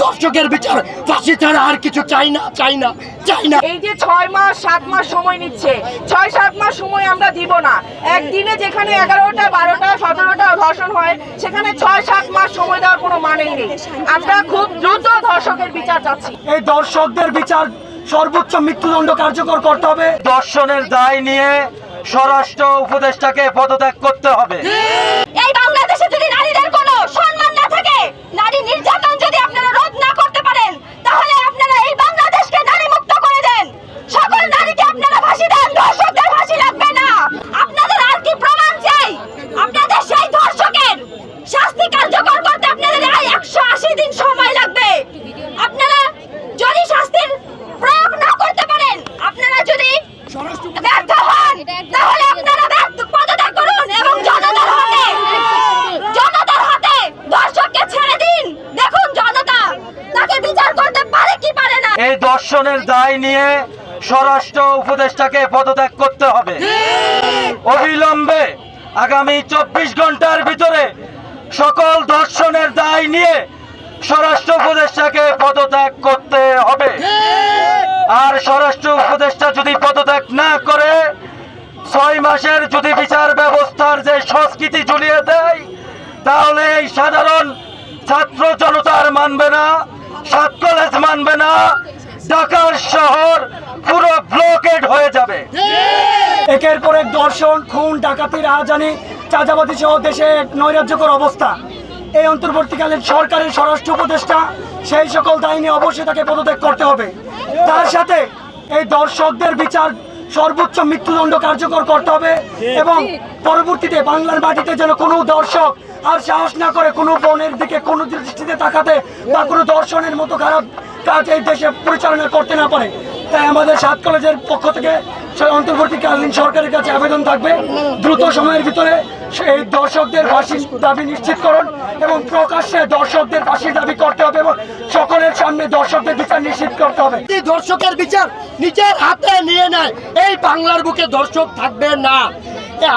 দর্শকের বিচার, ফাঁসি ছাড়া আর কিছু চাই না, চাই না, চাই না। এই যে 6 মাস 7 মাস সময় নিচ্ছে, 6-7 মাস সময় আমরা দিব না। একদিনে যেখানে 11টা 12টা 17টা ধর্ষণ হয়, সেখানে 6-7 মাস সময় দেওয়ার কোনো মানেই নেই। আমরা খুব দ্রুত ধর্ষকের বিচার চাচ্ছি। এই দর্শকদের বিচার সর্বোচ্চ মৃত্যুদণ্ড কার্যকর করতে হবে। ধর্ষণের দায় নিয়ে স্বরাষ্ট্র উপদেষ্টাকে পদত্যাগ করতে হবে। এই বাংলাদেশে যদি নারীদের কোনো সম্মান না থাকে, নারী নির্যাতন যদি আপনারা রোধ না করতে পারেন, তাহলে আপনারা এই বাংলাদেশকে নারী মুক্ত করে দেন। সকল নারীকে আপনারা ফাঁসি দেন, ধর্ষকদের ফাঁসি লাগবে না। আপনাদের আর কি প্রমাণ চাই? আপনাদের সেই ধর্ষকের শাস্তি কার্যকর করতে আপনাদের 180 দিন সময় লাগবে। আপনারা যদি শাস্তির প্রয়োগ না করতে পারেন, আপনারা যদি ব্যর্থ হন, তাহলে আপনারা পদত্যাগ করুন এবং জনতার হাতে দর্শককে ছেড়ে দিন। দেখুন জনতা তাকে বিচার করতে পারে কি পারে না। এই ধর্ষণের দায় নিয়ে স্বরাষ্ট্র উপদেষ্টাকে পদত্যাগ করতে হবে। অবিলম্বে আগামী 24 ঘন্টার ভিতরে সকল ধর্ষণের দায় নিয়ে স্বরাষ্ট্র উপদেষ্টাকে পদত্যাগ করতে হবে। আর স্বরাষ্ট্র উপদেষ্টা যদি পদত্যাগ না করে 6 মাসের যদি বিচার ব্যবস্থার যে সংস্কৃতি ঝুলিয়ে দেয়, তাহলে এই সাধারণ ছাত্র জনতার মানবে না, 7 কলেজ মানবে না, ঢাকার শহর পুরো ব্লকেড হয়ে যাবে। একের পর এক দর্শন, খুন, ডাকাতি, রাহাজানি, চাঁদাবাদি সহ দেশে এক নৈরাজ্যকর অবস্থা। এই অন্তর্বর্তীকালীন সরকারের স্বরাষ্ট্র উপদেষ্টা সেই সকল দায় নিয়ে অবশ্যই তাকে পদত্যাগ করতে হবে। তার সাথে এই দর্শকদের বিচার সর্বোচ্চ মৃত্যুদণ্ড কার্যকর করতে হবে এবং পরবর্তীতে বাংলার মাটিতে যেন কোনো দর্শক আর সাহস না করে কোনো বোনের দিকে কোনো দৃষ্টিতে তাকাতে বা কোনো দর্শনের মতো খারাপ কাজ এই দেশে পরিচালনা করতে না পারে। তাই আমাদের 7 কলেজের পক্ষ থেকে অন্তর্বর্তীকালীন সরকারের কাছে আবেদন থাকবে, দ্রুত সময়ের ভিতরে এই দর্শকদের ফাঁসির দাবি নিশ্চিতকরণ এবং প্রকাশ্যে দর্শকদের ফাঁসির দাবি করতে হবে এবং সকলের সামনে দর্শকদের বিচার নিশ্চিত করতে হবে। দর্শকের বিচার নিজের হাতে নিয়ে নেয়, এই বাংলার বুকে দর্শক থাকবে না।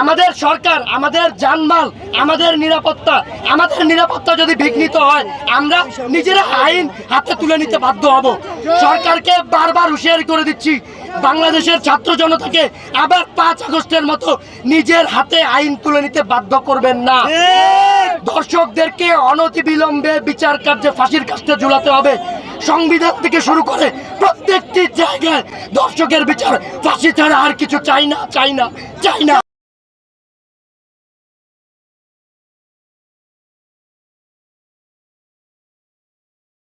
আমাদের সরকার, আমাদের জানমাল, আমাদের নিরাপত্তা যদি বিঘ্নিত হয়, আমরা নিজেরা আইন হাতে তুলে নিতে বাধ্য হব। সরকারকে বারবার হুঁশিয়ারি করে দিচ্ছি, বাংলাদেশের ছাত্র জনতাকে আবার 5 আগস্টের মতো নিজের হাতে আইন তুলে নিতে বাধ্য করবেন না। দর্শকদেরকে অনতিবিলম্বে বিচার কার্যে ফাঁসির কাস্টে ঝুলাতে হবে। সংবিধান থেকে শুরু করে প্রত্যেকটি জায়গায় দর্শকের বিচার, ফাঁসি ছাড়া আর কিছু চাই না, চাই না, চাই না।